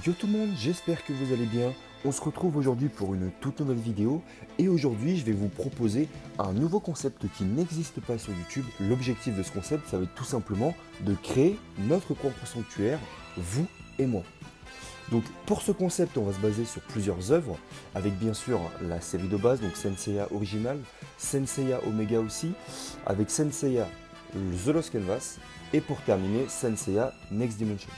Yo tout le monde, j'espère que vous allez bien. On se retrouve aujourd'hui pour une toute nouvelle vidéo et aujourd'hui je vais vous proposer un nouveau concept qui n'existe pas sur YouTube. L'objectif de ce concept, ça va être tout simplement de créer notre propre sanctuaire, vous et moi. Donc pour ce concept, on va se baser sur plusieurs œuvres, avec bien sûr la série de base, donc Senseiya Original, Senseiya Omega aussi, avec Senseiya The Lost Canvas, et pour terminer, Senseiya Next Dimension.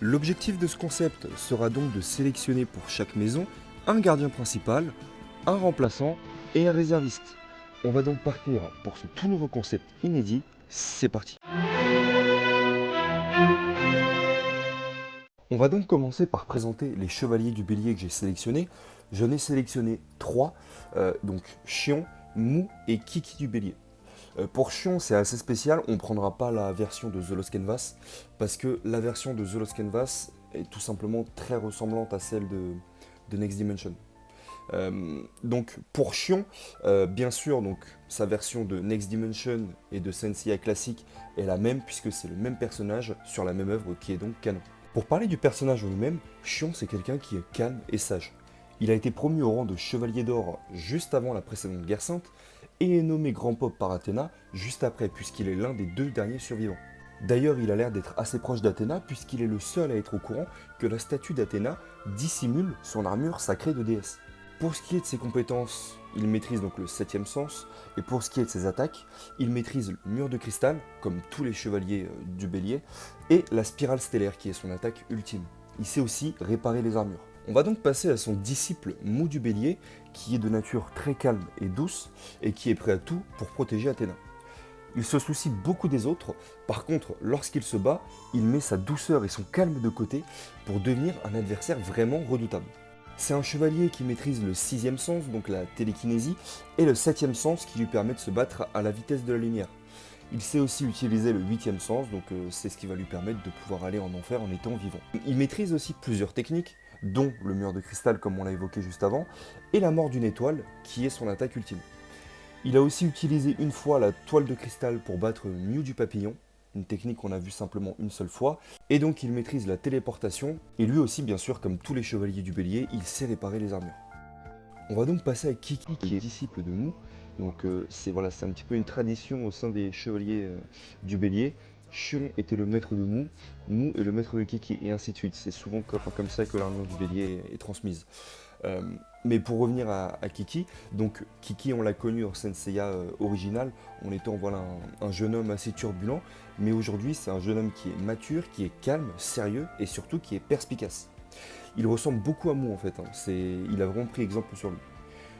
L'objectif de ce concept sera donc de sélectionner pour chaque maison un gardien principal, un remplaçant et un réserviste. On va donc partir pour ce tout nouveau concept inédit, c'est parti. On va donc commencer par présenter les chevaliers du bélier que j'ai sélectionnés. J'en ai sélectionné 3, donc Xion, Mou et Kiki du bélier. Pour Xion, c'est assez spécial, on ne prendra pas la version de The Lost Canvas, parce que la version de The Lost Canvas est tout simplement très ressemblante à celle de Next Dimension. Donc pour Xion, bien sûr, donc, sa version de Next Dimension et de Senseiya classique est la même, puisque c'est le même personnage sur la même œuvre qui est donc canon. Pour parler du personnage en lui-même, Xion c'est quelqu'un qui est calme et sage. Il a été promu au rang de chevalier d'or juste avant la précédente guerre sainte, et est nommé Grand Pope par Athéna juste après, puisqu'il est l'un des 2 derniers survivants. D'ailleurs, il a l'air d'être assez proche d'Athéna, puisqu'il est le seul à être au courant que la statue d'Athéna dissimule son armure sacrée de déesse. Pour ce qui est de ses compétences, il maîtrise donc le 7ème sens, et pour ce qui est de ses attaques, il maîtrise le mur de cristal, comme tous les chevaliers du bélier, et la spirale stellaire, qui est son attaque ultime. Il sait aussi réparer les armures. On va donc passer à son disciple Mou du bélier, qui est de nature très calme et douce, et qui est prêt à tout pour protéger Athéna. Il se soucie beaucoup des autres, par contre, lorsqu'il se bat, il met sa douceur et son calme de côté pour devenir un adversaire vraiment redoutable. C'est un chevalier qui maîtrise le 6ème sens, donc la télékinésie, et le 7ème sens qui lui permet de se battre à la vitesse de la lumière. Il sait aussi utiliser le 8ème sens, donc c'est ce qui va lui permettre de pouvoir aller en enfer en étant vivant. Il maîtrise aussi plusieurs techniques, dont le mur de cristal comme on l'a évoqué juste avant, et la mort d'une étoile, qui est son attaque ultime. Il a aussi utilisé une fois la toile de cristal pour battre Mew du papillon, une technique qu'on a vue simplement une seule fois, et donc il maîtrise la téléportation, et lui aussi bien sûr comme tous les chevaliers du bélier, il sait réparer les armures. On va donc passer à Kiki qui est disciple de Mou, donc c'est un petit peu une tradition au sein des chevaliers du bélier. Xion était le maître de Mou, Mou est le maître de Kiki, et ainsi de suite. C'est souvent comme ça que l'armure du bélier est transmise. Mais pour revenir à Kiki, donc Kiki on l'a connu en Senseiya original, en étant un jeune homme assez turbulent, mais aujourd'hui c'est un jeune homme qui est mature, qui est calme, sérieux et surtout qui est perspicace. Il ressemble beaucoup à Mou en fait, il a vraiment pris exemple sur lui.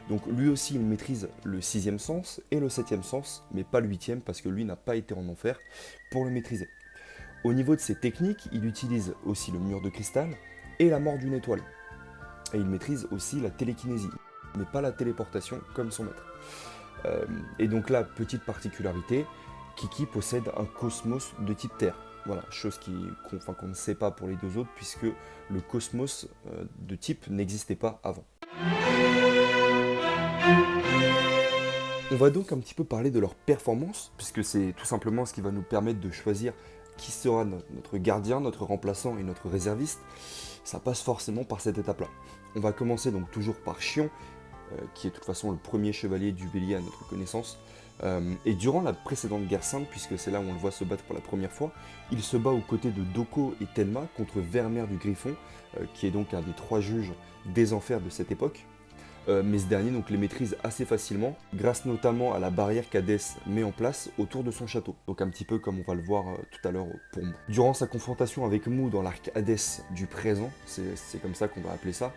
Donc lui aussi il maîtrise le 6ème sens et le 7ème sens, mais pas le 8ème parce que lui n'a pas été en enfer pour le maîtriser. Au niveau de ses techniques, il utilise aussi le mur de cristal et la mort d'une étoile. Et il maîtrise aussi la télékinésie, mais pas la téléportation comme son maître. Et donc là, petite particularité, Kiki possède un cosmos de type Terre. Voilà, chose qu'on ne sait pas pour les 2 autres, puisque le cosmos de type n'existait pas avant. On va donc un petit peu parler de leur performance, puisque c'est tout simplement ce qui va nous permettre de choisir qui sera notre gardien, notre remplaçant et notre réserviste. Ça passe forcément par cette étape-là. On va commencer donc toujours par Xion, qui est de toute façon le premier chevalier du bélier à notre connaissance. Et durant la précédente guerre sainte, puisque c'est là où on le voit se battre pour la première fois, il se bat aux côtés de Doko et Tenma contre Vermeer du Griffon, qui est donc un des 3 juges des enfers de cette époque. Mais ce dernier donc les maîtrise assez facilement, grâce notamment à la barrière qu'Hadès met en place autour de son château. Donc un petit peu comme on va le voir tout à l'heure pour Mou. Durant sa confrontation avec Mou dans l'arc Hadès du présent, c'est comme ça qu'on va appeler ça,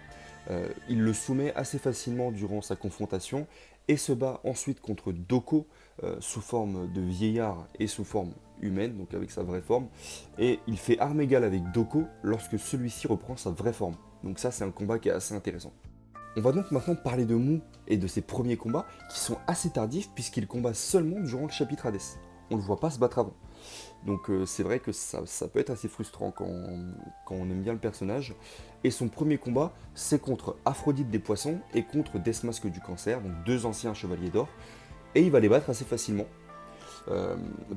il le soumet assez facilement durant sa confrontation et se bat ensuite contre Doko sous forme de vieillard et sous forme humaine, donc avec sa vraie forme, et il fait arme égale avec Doko lorsque celui-ci reprend sa vraie forme. Donc ça c'est un combat qui est assez intéressant. On va donc maintenant parler de Mou et de ses premiers combats qui sont assez tardifs puisqu'il combat seulement durant le chapitre Hadès. On ne le voit pas se battre avant. Donc c'est vrai que ça peut être assez frustrant quand on aime bien le personnage. Et son premier combat, c'est contre Aphrodite des Poissons et contre Desmasque du Cancer, donc 2 anciens chevaliers d'or. Et il va les battre assez facilement.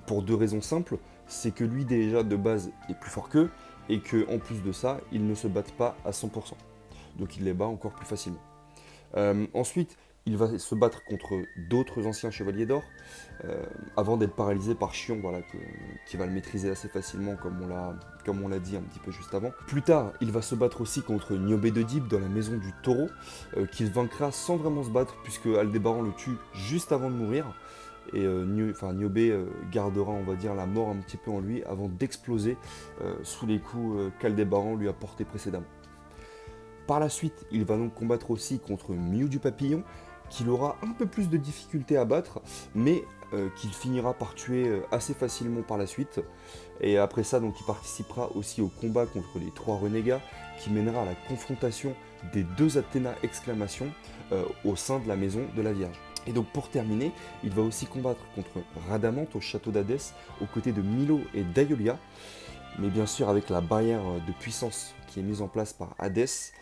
Pour 2 raisons simples, c'est que lui déjà de base est plus fort qu'eux, et que en plus de ça, ils ne se battent pas à 100%. Donc il les bat encore plus facilement. Ensuite, il va se battre contre d'autres anciens chevaliers d'or, avant d'être paralysé par Shion, voilà, qui va le maîtriser assez facilement, comme on l'a dit un petit peu juste avant. Plus tard, il va se battre aussi contre Niobé de Deep dans la maison du taureau, qu'il vaincra sans vraiment se battre, puisque Aldébaran le tue juste avant de mourir. Et Niobé gardera, on va dire, la mort un petit peu en lui avant d'exploser sous les coups qu'Aldébaran lui a portés précédemment. Par la suite, il va donc combattre aussi contre Mew du Papillon, qu'il aura un peu plus de difficulté à battre, mais qu'il finira par tuer assez facilement par la suite. Et après ça, donc, il participera aussi au combat contre les 3 renégats, qui mènera à la confrontation des 2 Athéna exclamation au sein de la maison de la Vierge. Et donc pour terminer, il va aussi combattre contre Radamante au château d'Hadès, aux côtés de Milo et d'Aiolia, mais bien sûr avec la barrière de puissance qui est mise en place par Hadès,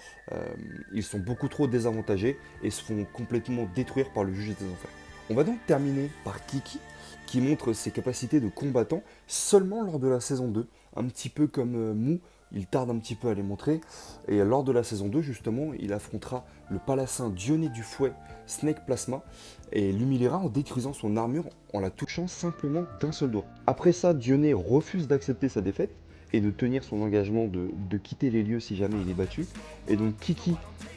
ils sont beaucoup trop désavantagés et se font complètement détruire par le juge des enfers. On va donc terminer par Kiki, qui montre ses capacités de combattant seulement lors de la saison 2, un petit peu comme Mou, il tarde un petit peu à les montrer, et lors de la saison 2 justement, il affrontera le palassin Dioné du Fouet, Snake Plasma, et l'humiliera en détruisant son armure en la touchant simplement d'un seul doigt. Après ça, Dioné refuse d'accepter sa défaite, et de tenir son engagement de quitter les lieux si jamais il est battu, et donc Kiki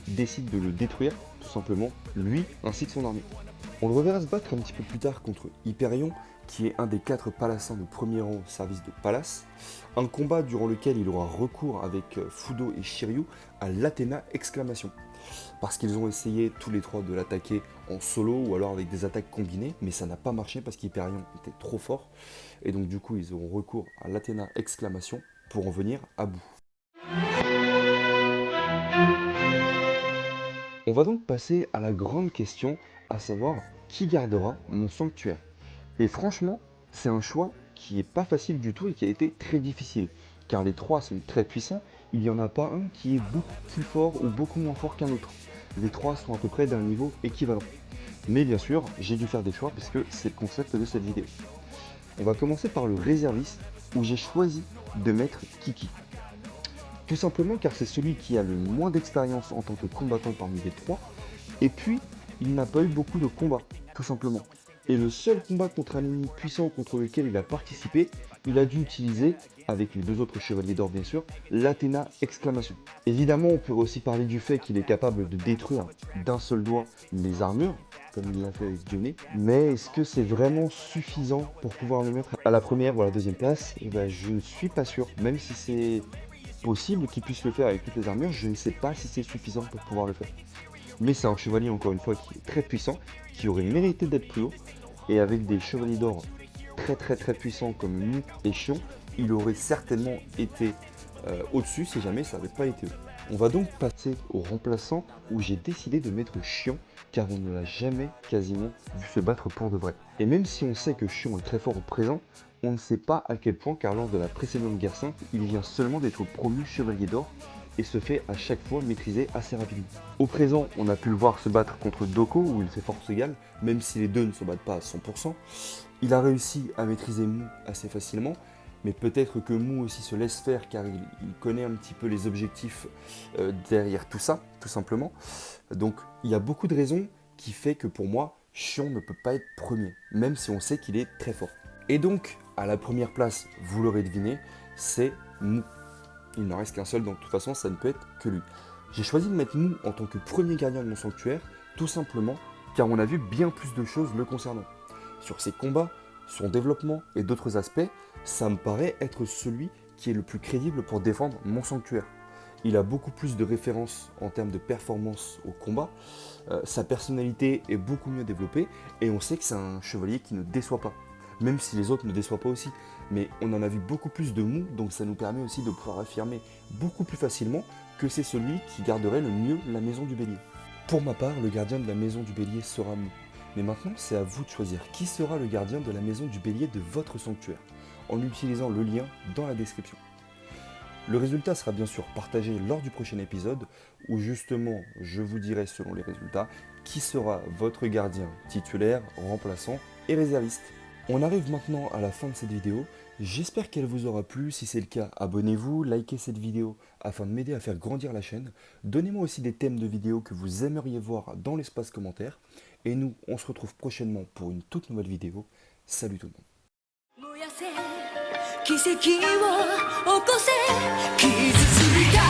décide de le détruire, tout simplement, lui ainsi que son armée. On le reverra se battre un petit peu plus tard contre Hyperion, qui est un des 4 palassins de premier rang au service de Pallas. Un combat durant lequel il aura recours avec Fudo et Shiryu à l'Athéna exclamation. Parce qu'ils ont essayé tous les 3 de l'attaquer en solo ou alors avec des attaques combinées, mais ça n'a pas marché parce qu'Hyperion était trop fort. Et donc du coup ils auront recours à l'Athéna exclamation pour en venir à bout. On va donc passer à la grande question, à savoir qui gardera mon sanctuaire. Et franchement, c'est un choix qui n'est pas facile du tout et qui a été très difficile. Car les 3 sont très puissants, il n'y en a pas un qui est beaucoup plus fort ou beaucoup moins fort qu'un autre. Les 3 sont à peu près d'un niveau équivalent. Mais bien sûr, j'ai dû faire des choix puisque c'est le concept de cette vidéo. On va commencer par le réserviste où j'ai choisi de mettre Kiki. Tout simplement car c'est celui qui a le moins d'expérience en tant que combattant parmi les 3. Et puis, il n'a pas eu beaucoup de combats, tout simplement. Et le seul combat contre un ennemi puissant contre lequel il a participé, il a dû utiliser, avec les 2 autres chevaliers d'or bien sûr, l'Athéna exclamation. Évidemment, on peut aussi parler du fait qu'il est capable de détruire d'un seul doigt les armures, comme il l'a fait avec Dioné. Mais est-ce que c'est vraiment suffisant pour pouvoir le mettre à la première ou à la deuxième place? Et ben, je ne suis pas sûr, même si c'est possible qu'il puisse le faire avec toutes les armures, je ne sais pas si c'est suffisant pour pouvoir le faire. Mais c'est un chevalier, encore une fois, qui est très puissant, qui aurait mérité d'être plus haut. Et avec des chevaliers d'or très puissants comme Mu et Shion, il aurait certainement été au-dessus si jamais ça n'avait pas été eux. On va donc passer au remplaçant où j'ai décidé de mettre Shion, car on ne l'a jamais quasiment vu se battre pour de vrai. Et même si on sait que Shion est très fort au présent, on ne sait pas à quel point, car lors de la précédente guerre sainte, il vient seulement d'être promu chevalier d'or, et se fait à chaque fois maîtriser assez rapidement. Au présent, on a pu le voir se battre contre Doko, où il fait force égale, même si les deux ne se battent pas à 100%. Il a réussi à maîtriser Mu assez facilement, mais peut-être que Mu aussi se laisse faire, car il connaît un petit peu les objectifs derrière tout ça, tout simplement. Donc il y a beaucoup de raisons qui fait que pour moi, Shion ne peut pas être premier, même si on sait qu'il est très fort. Et donc, à la première place, vous l'aurez deviné, c'est Mu. Il n'en reste qu'un seul, donc de toute façon, ça ne peut être que lui. J'ai choisi de mettre Mu en tant que premier gardien de mon sanctuaire, tout simplement car on a vu bien plus de choses le concernant. Sur ses combats, son développement et d'autres aspects, ça me paraît être celui qui est le plus crédible pour défendre mon sanctuaire. Il a beaucoup plus de références en termes de performance au combat, sa personnalité est beaucoup mieux développée, et on sait que c'est un chevalier qui ne déçoit pas. Même si les autres ne déçoivent pas aussi. Mais on en a vu beaucoup plus de Mu, donc ça nous permet aussi de pouvoir affirmer beaucoup plus facilement que c'est celui qui garderait le mieux la maison du bélier. Pour ma part, le gardien de la maison du bélier sera Mu. Mais maintenant, c'est à vous de choisir qui sera le gardien de la maison du bélier de votre sanctuaire, en utilisant le lien dans la description. Le résultat sera bien sûr partagé lors du prochain épisode, où justement, je vous dirai selon les résultats, qui sera votre gardien titulaire, remplaçant et réserviste. On arrive maintenant à la fin de cette vidéo. J'espère qu'elle vous aura plu. Si c'est le cas, abonnez-vous, likez cette vidéo afin de m'aider à faire grandir la chaîne. Donnez-moi aussi des thèmes de vidéos que vous aimeriez voir dans l'espace commentaire. Et nous, on se retrouve prochainement pour une toute nouvelle vidéo. Salut tout le monde. 燃やせ奇跡を起こせ傷ついた